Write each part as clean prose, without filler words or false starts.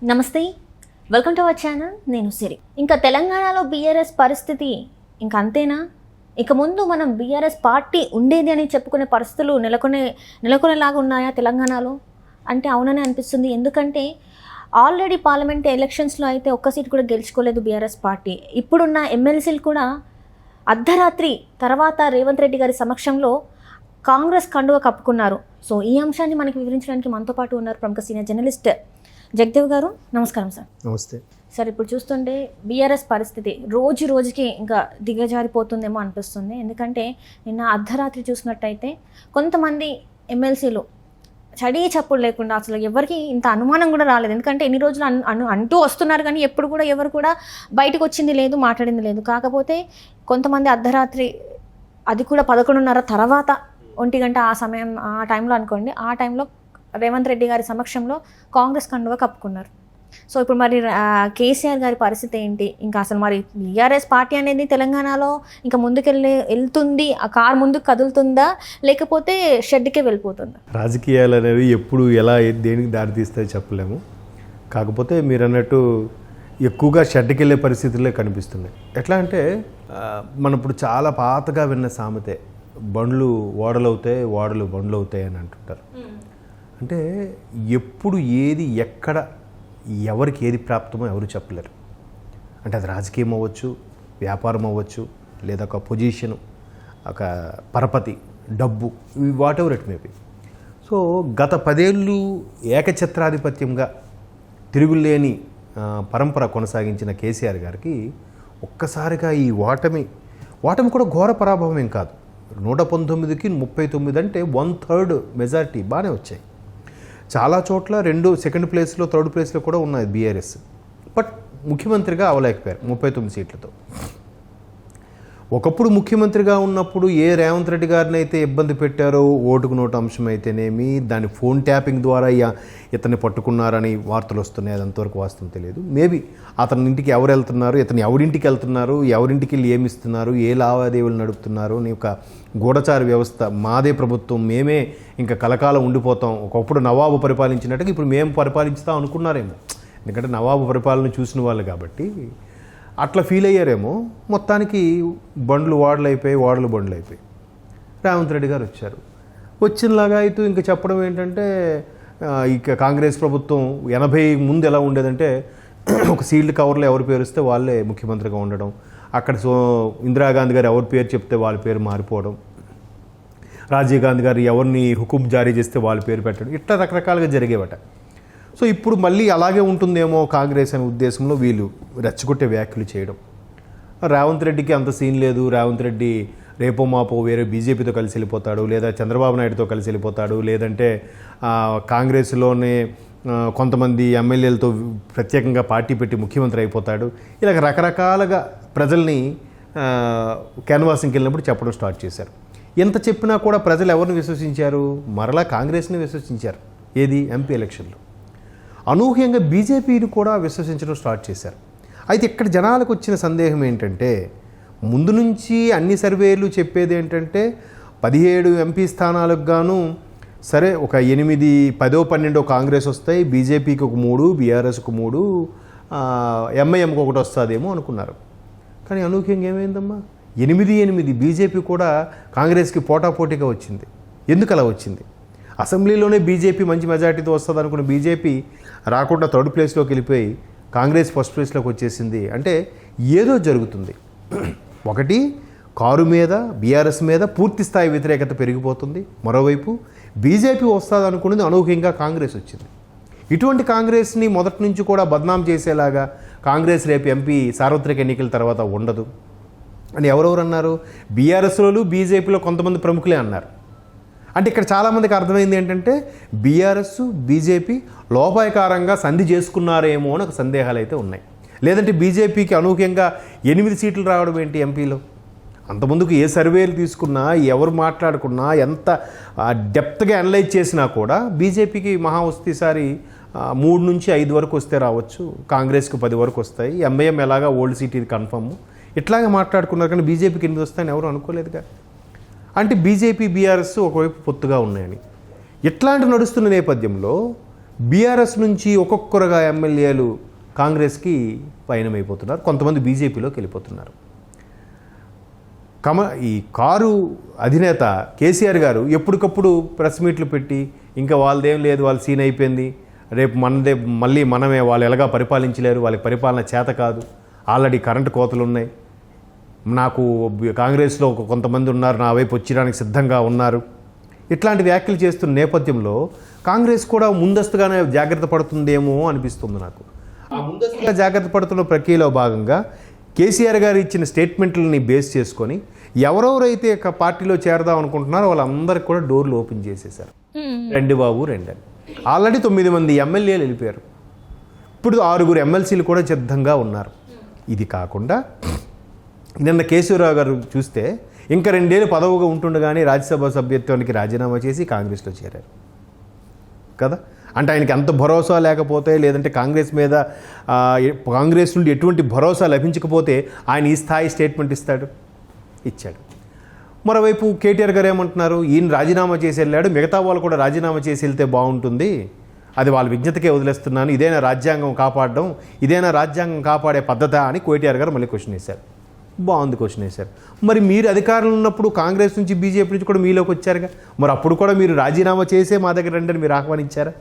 నమస్తే, welcome to our channel. నేను సిరి. ఇంకా తెలంగాణలో బీఆర్ఎస్ పరిస్థితి ఇంకా అంతేనా? ఇక ముందు మనం బీఆర్ఎస్ పార్టీ ఉండేది అని చెప్పుకునే పరిస్థితులు నెలకొనేలాగా ఉన్నాయా తెలంగాణలో అంటే? అవునని అనిపిస్తుంది. ఎందుకంటే ఆల్రెడీ పార్లమెంట్ ఎలక్షన్స్లో అయితే ఒక్క సీట్ కూడా గెలుచుకోలేదు బీఆర్ఎస్ పార్టీ. ఇప్పుడున్న ఎమ్మెల్సీలు కూడా అర్ధరాత్రి తర్వాత రేవంత్ రెడ్డి గారి సమక్షంలో కాంగ్రెస్ కండువ కప్పుకున్నారు. సో ఈ అంశాన్ని మనకి వివరించడానికి మనతో పాటు ఉన్నారు ప్రముఖ సీనియర్ జర్నలిస్ట్ జగదేవ్ గారు. నమస్కారం సార్. నమస్తే సార్, ఇప్పుడు చూస్తుంటే బీఆర్ఎస్ పరిస్థితి రోజు రోజుకి ఇంకా దిగజారిపోతుందేమో అనిపిస్తుంది. ఎందుకంటే నిన్న అర్ధరాత్రి చూసినట్టయితే కొంతమంది ఎమ్మెల్సీలు చడీ చప్పుడు లేకుండా అసలు ఎవరికి ఇంత అనుమానం కూడా రాలేదు. ఎందుకంటే ఎన్ని రోజులు అంటూ వస్తున్నారు కానీ ఎప్పుడు కూడా ఎవరు కూడా బయటకు వచ్చింది లేదు, మాట్లాడింది లేదు. కాకపోతే కొంతమంది అర్ధరాత్రి, అది కూడా 11:30 తర్వాత 1 గంట ఆ టైంలో అనుకోండి, ఆ టైంలో రేవంత్ రెడ్డి గారి సమక్షంలో కాంగ్రెస్ కండువ కప్పుకున్నారు. సో ఇప్పుడు మరి కేసీఆర్ గారి పరిస్థితి ఏంటి? ఇంకా అసలు మరి బీఆర్ఎస్ పార్టీ అనేది తెలంగాణలో ఇంకా వెళ్తుంది, ఆ కార్ ముందుకు కదులుతుందా లేకపోతే షెడ్కే వెళ్ళిపోతుందా? రాజకీయాలు అనేవి ఎప్పుడు ఎలా దేనికి దారితీస్తాయో చెప్పలేము. కాకపోతే మీరు అన్నట్టు ఎక్కువగా షెడ్కి వెళ్ళే పరిస్థితులే కనిపిస్తున్నాయి. ఎట్లా అంటే మనం ఇప్పుడు చాలా పాతగా విన్న సామెతే, బండ్లు ఓడలవుతాయి, ఓడలు బండ్లు అవుతాయి అని అంటుంటారు. అంటే ఎప్పుడు ఏది ఎక్కడ ఎవరికి ఏది ప్రాప్తమో ఎవరు చెప్పలేరు. అంటే అది రాజకీయం అవ్వచ్చు, వ్యాపారం అవ్వచ్చు, లేదా ఒక పొజిషను, ఒక పరపతి, డబ్బు, what ever it may be. So గత 10 ఏళ్ళు ఏకఛత్రాధిపత్యంగా తిరుగులేని పరంపర కొనసాగించిన కేసీఆర్ గారికి ఒక్కసారిగా ఈ ఓటమి కూడా ఘోర పరాభవం ఏం కాదు. 119కి 39 అంటే 1/3 మెజారిటీ బాగానే వచ్చాయి. చాలా చోట్ల సెకండ్ ప్లేస్లో, థర్డ్ ప్లేస్లో కూడా ఉన్నాయి బీఆర్ఎస్. బట్ ముఖ్యమంత్రిగా అవలేకపోయారు 39 సీట్లతో. ఒకప్పుడు ముఖ్యమంత్రిగా ఉన్నప్పుడు ఏ రేవంత్ రెడ్డి గారిని అయితే ఇబ్బంది పెట్టారో, ఓటుకు నోటు అంశం అయితేనేమి, దాని ఫోన్ ట్యాపింగ్ ద్వారా ఇతన్ని పట్టుకున్నారని వార్తలు వస్తున్నాయి. అది అంతవరకు వాస్తవం తెలియదు. మేబీ అతని ఇంటికి ఎవరు వెళ్తున్నారు, ఇతను ఎవరింటికి వెళ్తున్నారు, ఎవరింటికి వెళ్ళి ఏమిస్తున్నారు, ఏ లావాదేవీలు నడుపుతున్నారు అని ఒక గూఢచార వ్యవస్థ, మాదే ప్రభుత్వం, మేమే ఇంకా కలకాలం ఉండిపోతాం, ఒకప్పుడు నవాబు పరిపాలించినట్టుగా ఇప్పుడు మేము పరిపాలించుతాం అనుకున్నారేమో. ఎందుకంటే నవాబు పరిపాలన చూసిన వాళ్ళు కాబట్టి అట్లా ఫీల్ అయ్యారేమో. మొత్తానికి బండ్లు ఓడలు అయిపోయి, ఓడలు బండ్లు అయిపోయి రేవంత్ రెడ్డి గారు వచ్చారు. వచ్చినలాగా అయితే ఇంకా చెప్పడం ఏంటంటే, ఇక కాంగ్రెస్ ప్రభుత్వం 80 ముందు ఎలా ఉండేదంటే ఒక సీల్డ్ కవర్లో ఎవరు పేరు వస్తే వాళ్ళే ముఖ్యమంత్రిగా ఉండడం, అక్కడ ఇందిరాగాంధీ గారు ఎవరి పేరు చెప్తే వాళ్ళ పేరు మారిపోవడం, రాజీవ్ గాంధీ గారు ఎవరిని హుకుం జారీ చేస్తే వాళ్ళ పేరు పెట్టడం, ఇట్లా రకరకాలుగా జరిగేవట. సో ఇప్పుడు మళ్ళీ అలాగే ఉంటుందేమో కాంగ్రెస్ అనే ఉద్దేశంలో వీళ్ళు రెచ్చగొట్టే వ్యాఖ్యలు చేయడం. రేవంత్ రెడ్డికి అంత సీన్ లేదు, రేవంత్ రెడ్డి రేపో మాపో వేరే బీజేపీతో కలిసి వెళ్ళిపోతాడు, లేదా చంద్రబాబు నాయుడుతో కలిసి వెళ్ళిపోతాడు, లేదంటే కాంగ్రెస్లోనే కొంతమంది ఎమ్మెల్యేలతో ప్రత్యేకంగా పార్టీ పెట్టి ముఖ్యమంత్రి అయిపోతాడు. ఇలా రకరకాలుగా ప్రజల్ని క్యాన్వాసింగ్కి వెళ్ళినప్పుడు చెప్పడం స్టార్ట్ చేశారు. ఎంత చెప్పినా కూడా ప్రజలు ఎవరిని విశ్వసించారు? మరలా కాంగ్రెస్ని విశ్వసించారు. ఏది? ఎంపీ ఎలక్షన్లో. అనూహ్యంగా బీజేపీని కూడా విశ్వసించడం స్టార్ట్ చేశారు. అయితే ఇక్కడ జనాలకు వచ్చిన సందేహం ఏంటంటే, ముందు నుంచి అన్ని సర్వేలు చెప్పేది ఏంటంటే 17 ఎంపీ స్థానాలకు గాను సరే ఒక 8, 10, 12 కాంగ్రెస్ వస్తాయి, బీజేపీకి ఒక 3, బీఆర్ఎస్కు 3, ఎంఐఎంకి 1 వస్తుందేమో అనుకున్నారు. కానీ అనూహ్యంగా ఏమైందమ్మా, 8 బీజేపీ కూడా కాంగ్రెస్కి పోటాపోటీగా వచ్చింది. ఎందుకు అలా వచ్చింది? అసెంబ్లీలోనే బీజేపీ మంచి మెజార్టీతో వస్తుంది అనుకున్న బీజేపీ రాకుండా థర్డ్ ప్లేస్లోకి వెళ్ళిపోయి కాంగ్రెస్ ఫస్ట్ ప్లేస్లోకి వచ్చేసింది. అంటే ఏదో జరుగుతుంది. ఒకటి, కారు మీద, బీఆర్ఎస్ మీద పూర్తి స్థాయి వ్యతిరేకత పెరిగిపోతుంది. మరోవైపు బీజేపీ వస్తుంది అనుకున్నది అనూహ్యంగా కాంగ్రెస్ వచ్చింది. ఇటువంటి కాంగ్రెస్ని మొదటి నుంచి కూడా బద్నాం చేసేలాగా కాంగ్రెస్ రేపు ఎంపీ సార్వత్రిక ఎన్నికల తర్వాత ఉండదు అని ఎవరెవరు అన్నారు? బీఆర్ఎస్లో, బీజేపీలో కొంతమంది ప్రముఖులే అన్నారు. అంటే ఇక్కడ చాలామందికి అర్థమైంది ఏంటంటే బీఆర్ఎస్, బీజేపీ లోపాయకారంగా సంధి చేసుకున్నారేమో అని ఒక సందేహాలు అయితే ఉన్నాయి. లేదంటే బీజేపీకి అనూహ్యంగా 8 సీట్లు రావడం ఏంటి ఎంపీలో? అంతముందుకు ఏ సర్వేలు తీసుకున్నా, ఎవరు మాట్లాడుకున్నా, ఎంత డెప్త్గా అనలైజ్ చేసినా కూడా బీజేపీకి మహా వస్తే ఈసారి 3 నుంచి 5 వరకు వస్తే రావచ్చు, కాంగ్రెస్కి 10 వరకు వస్తాయి, ఎంఐఎం ఎలాగా ఓల్డ్ సీట్ ఇది కన్ఫర్మ్, ఇట్లాగే మాట్లాడుకున్నారు. కానీ బీజేపీకి 8 వస్తాయని ఎవరు అనుకోలేదుగా. అంటే బీజేపీ, బీఆర్ఎస్ ఒకవైపు పొత్తుగా ఉన్నాయని. ఇట్లాంటి నడుస్తున్న నేపథ్యంలో బీఆర్ఎస్ నుంచి ఒక్కొక్కరుగా ఎమ్మెల్యేలు కాంగ్రెస్కి పయనమైపోతున్నారు, కొంతమంది బీజేపీలోకి వెళ్ళిపోతున్నారు. ఈ కారు అధినేత కేసీఆర్ గారు ఎప్పటికప్పుడు ప్రెస్ మీట్లు పెట్టి ఇంకా వాళ్ళదేం లేదు, వాళ్ళ సీన్ అయిపోయింది, రేపు మనదే మళ్ళీ మనమే, వాళ్ళు ఎలాగా పరిపాలించలేరు, వాళ్ళకి పరిపాలన చేత కాదు, ఆల్రెడీ కరెంటు కోతలు ఉన్నాయి, నాకు కాంగ్రెస్లో కొంతమంది ఉన్నారు, నా వైపు వచ్చడానికి సిద్ధంగా ఉన్నారు, ఇట్లాంటి వ్యాఖ్యలు చేస్తున్న నేపథ్యంలో కాంగ్రెస్ కూడా ముందస్తుగానే జాగ్రత్త పడుతుందేమో అనిపిస్తుంది నాకు. ఆ ముందస్తుగా జాగ్రత్త పడుతున్న ప్రక్రియలో భాగంగా కేసీఆర్ గారు ఇచ్చిన స్టేట్మెంట్లని బేస్ చేసుకొని ఎవరెవరైతే పార్టీలో చేరదాం అనుకుంటున్నారో వాళ్ళందరికీ కూడా డోర్లు ఓపెన్ చేసేశారు. రండి బాబు రండి అని. ఆల్రెడీ 9 మంది ఎమ్మెల్యేలు వెళ్ళిపోయారు, ఇప్పుడు 6 ఎమ్మెల్సీలు కూడా సిద్ధంగా ఉన్నారు. ఇది కాకుండా నిన్న కేశవరావు గారు చూస్తే ఇంకా 2 ఏళ్ళు పదవుగా ఉంటుండగానే రాజ్యసభ సభ్యత్వానికి రాజీనామా చేసి కాంగ్రెస్లో చేరారు కదా. అంటే ఆయనకి అంత భరోసా లేకపోతే, లేదంటే కాంగ్రెస్ మీద కాంగ్రెస్ నుండి ఎటువంటి భరోసా లభించకపోతే ఆయన ఈ స్థాయి స్టేట్మెంట్ ఇచ్చాడు. మరోవైపు కేటీఆర్ గారు ఏమంటున్నారు, ఈయన రాజీనామా చేసి వెళ్ళాడు, మిగతా వాళ్ళు కూడా రాజీనామా చేసి వెళ్తే బాగుంటుంది, అది వాళ్ళ విజ్ఞతకే వదిలేస్తున్నాను, ఇదేనా రాజ్యాంగం కాపాడడం, ఇదేనా రాజ్యాంగం కాపాడే పద్ధత అని కేటీఆర్ గారు మళ్ళీ క్వశ్చన్ వేశారు. బాగుంది క్వశ్చన్ వేశారు. మరి మీరు అధికారంలో ఉన్నప్పుడు కాంగ్రెస్ నుంచి బీజేపీ నుంచి కూడా మీలోకి వచ్చారుగా, మరి అప్పుడు కూడా మీరు రాజీనామా చేసే మా దగ్గర రండి అని మీరు ఆహ్వానించారా?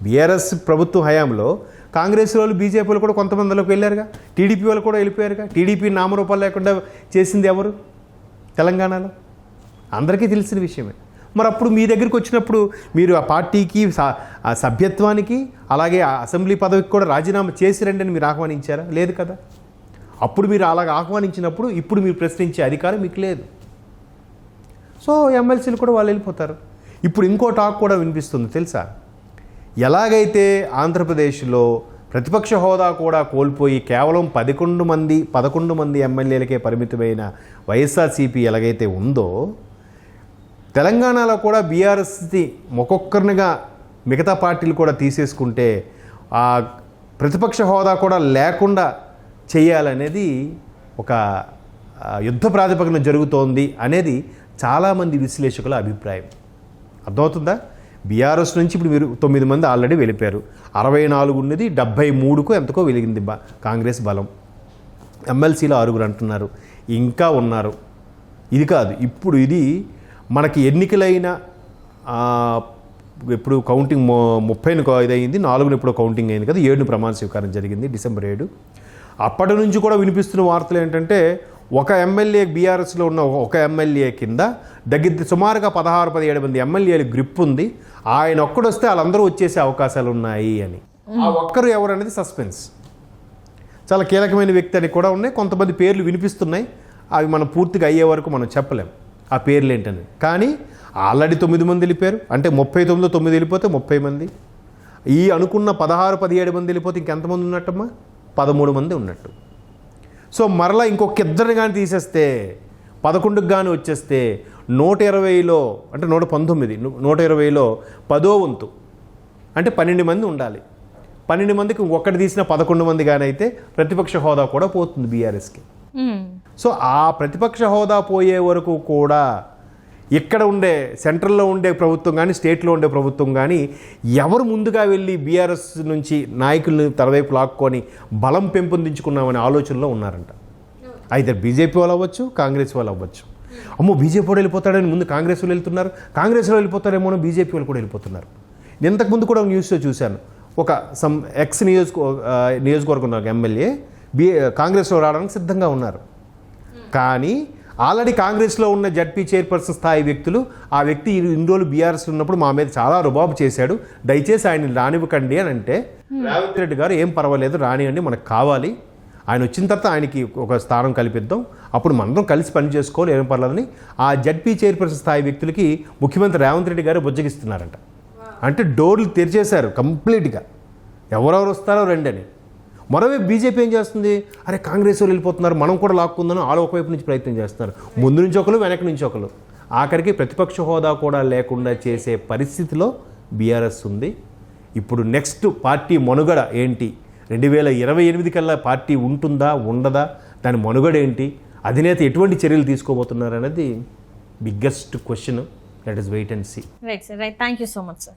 బీఆర్ఎస్ ప్రభుత్వ హయాంలో కాంగ్రెస్ వాళ్ళు బీజేపీలు కూడా కొంతమందిలోకి వెళ్ళారుగా, టీడీపీ వాళ్ళు కూడా వెళ్ళిపోయారుగా. టీడీపీ నామరూపాలు లేకుండా చేసింది ఎవరు తెలంగాణలో? అందరికీ తెలిసిన విషయమే. మరి అప్పుడు మీ దగ్గరికి వచ్చినప్పుడు మీరు ఆ పార్టీకి ఆ సభ్యత్వానికి అలాగే ఆ అసెంబ్లీ పదవికి కూడా రాజీనామా చేసి రండి అని మీరు ఆహ్వానించారా? లేదు కదా. అప్పుడు మీరు అలాగ ఆహ్వానించినప్పుడు ఇప్పుడు మీరు ప్రశ్నించే అధికారం మీకు లేదు. సో ఎమ్మెల్సీలు కూడా వాళ్ళు వెళ్ళిపోతారు. ఇప్పుడు ఇంకో టాక్ కూడా వినిపిస్తుంది తెలుసా, ఎలాగైతే ఆంధ్రప్రదేశ్లో ప్రతిపక్ష హోదా కూడా కోల్పోయి కేవలం 11 మంది ఎమ్మెల్యేలకే పరిమితమైన వైఎస్ఆర్సీపీ ఎలాగైతే ఉందో, తెలంగాణలో కూడా బీఆర్ఎస్ని ఒక్కొక్కరినిగా మిగతా పార్టీలు కూడా తీసేసుకుంటే ఆ ప్రతిపక్ష హోదా కూడా లేకుండా చేయాలనేది ఒక యుద్ధ ప్రాతిపదికన జరుగుతోంది అనేది చాలామంది విశ్లేషకుల అభిప్రాయం. అర్థమవుతుందా? బీఆర్ఎస్ నుంచి ఇప్పుడు మీరు 9 మంది ఆల్రెడీ వెళ్ళిపోయారు, 64 ఉన్నది 73కు ఎంతకో వెలిగింది కాంగ్రెస్ బలం. ఎమ్మెల్సీలో 6 అంటున్నారు, ఇంకా ఉన్నారు. ఇది కాదు, ఇప్పుడు ఇది మనకి ఎన్నికలైన ఇప్పుడు కౌంటింగ్ 30ను ఇదయింది, 4ను ఇప్పుడు కౌంటింగ్ అయింది కదా, 7ను ప్రమాణ స్వీకారం జరిగింది డిసెంబర్ 7. అప్పటి నుంచి కూడా వినిపిస్తున్న వార్తలు ఏంటంటే ఒక ఎమ్మెల్యే బీఆర్ఎస్లో ఉన్న ఒక ఎమ్మెల్యే కింద దగ్గర సుమారుగా 16-17 మంది ఎమ్మెల్యేలు గ్రిప్ ఉంది, ఆయన ఒక్కడొస్తే వాళ్ళందరూ వచ్చేసే అవకాశాలు ఉన్నాయి అని. ఆ ఒక్కరు ఎవరు అనేది సస్పెన్స్. చాలా కీలకమైన వ్యక్తి అని కూడా ఉన్నాయి, కొంతమంది పేర్లు వినిపిస్తున్నాయి, అవి మనం పూర్తిగా అయ్యే వరకు మనం చెప్పలేం ఆ పేర్లు ఏంటని. కానీ ఆల్రెడీ 9 మంది వెళ్ళిపోయారు, అంటే 39లో 9 వెళ్ళిపోతే 30 మంది. ఈ అనుకున్న 16-17 మంది వెళ్ళిపోతే ఇంకెంతమంది ఉన్నట్టమ్మా? 13 మంది ఉన్నట్టు. సో మరలా ఇంకొక ఇద్దరిని కానీ తీసేస్తే 11కి కానీ వచ్చేస్తే 120లో అంటే 119, 120లో 10వ వంతు అంటే 12 మంది ఉండాలి. 12 మందికి ఒక్కటి తీసిన 11 మంది కానీ అయితే ప్రతిపక్ష హోదా కూడా పోతుంది బీఆర్ఎస్కి. సో ఆ ప్రతిపక్ష హోదా పోయే వరకు కూడా ఇక్కడ ఉండే సెంట్రల్లో ఉండే ప్రభుత్వం కానీ స్టేట్లో ఉండే ప్రభుత్వం కానీ ఎవరు ముందుగా వెళ్ళి బీఆర్ఎస్ నుంచి నాయకులను తరవైపు లాక్కొని బలం పెంపొందించుకున్నామనే ఆలోచనలో ఉన్నారంట. అయితే బీజేపీ వాళ్ళు అవ్వచ్చు, కాంగ్రెస్ వాళ్ళు అవ్వచ్చు. అమ్మో బీజేపీ వాడు వెళ్ళిపోతాడని ముందు కాంగ్రెస్ వాళ్ళు వెళ్తున్నారు, కాంగ్రెస్లో వెళ్ళిపోతారేమో బీజేపీ వాళ్ళు కూడా వెళ్ళిపోతున్నారు. ఇంతకుముందు కూడా న్యూస్లో చూశాను, ఒక ఎక్స్ నియోజకవర్గం ఎమ్మెల్యే కాంగ్రెస్లో రావడానికి సిద్ధంగా ఉన్నారు. కానీ ఆల్రెడీ కాంగ్రెస్లో ఉన్న జడ్పీ చైర్పర్సన్ స్థాయి వ్యక్తులు ఆ వ్యక్తి ఇన్ని రోజులు బీఆర్ఎస్లో ఉన్నప్పుడు మా మీద చాలా రుబాబు చేశాడు, దయచేసి ఆయన రానివ్వకండి అని అంటే రేవంత్ రెడ్డి గారు ఏం పర్వాలేదు రానివ్వండి, మనకు కావాలి, ఆయన వచ్చిన తర్వాత ఆయనకి ఒక స్థానం కల్పిద్దాం, అప్పుడు మనందరం కలిసి పని చేసుకోవాలి, ఏం పర్లేదని ఆ జడ్పీ చైర్పర్సన్ స్థాయి వ్యక్తులకి ముఖ్యమంత్రి రేవంత్ రెడ్డి గారు బుజ్జగిస్తున్నారంట. అంటే డోర్లు తెరిచేశారు కంప్లీట్గా, ఎవరెవరు వస్తారో రండి అని. మరోవైపు బీజేపీ ఏం చేస్తుంది, అరే కాంగ్రెస్ వాళ్ళు వెళ్ళిపోతున్నారు, మనం కూడా లాక్కుందని వాళ్ళు ఒకవైపు నుంచి ప్రయత్నం చేస్తున్నారు, ముందు నుంచి ఒకరు వెనక నుంచి ఒకరు, ఆఖరికి ప్రతిపక్ష హోదా కూడా లేకుండా చేసే పరిస్థితిలో బీఆర్ఎస్ ఉంది. ఇప్పుడు నెక్స్ట్ పార్టీ మనుగడ ఏంటి, 2028 కల్లా పార్టీ ఉంటుందా ఉండదా, దాని మనుగడ ఏంటి, అధినేత ఎటువంటి చర్యలు తీసుకోబోతున్నారు అనేది biggest question. Let us wait and see. Right, sir. Right. Thank you so much, sir.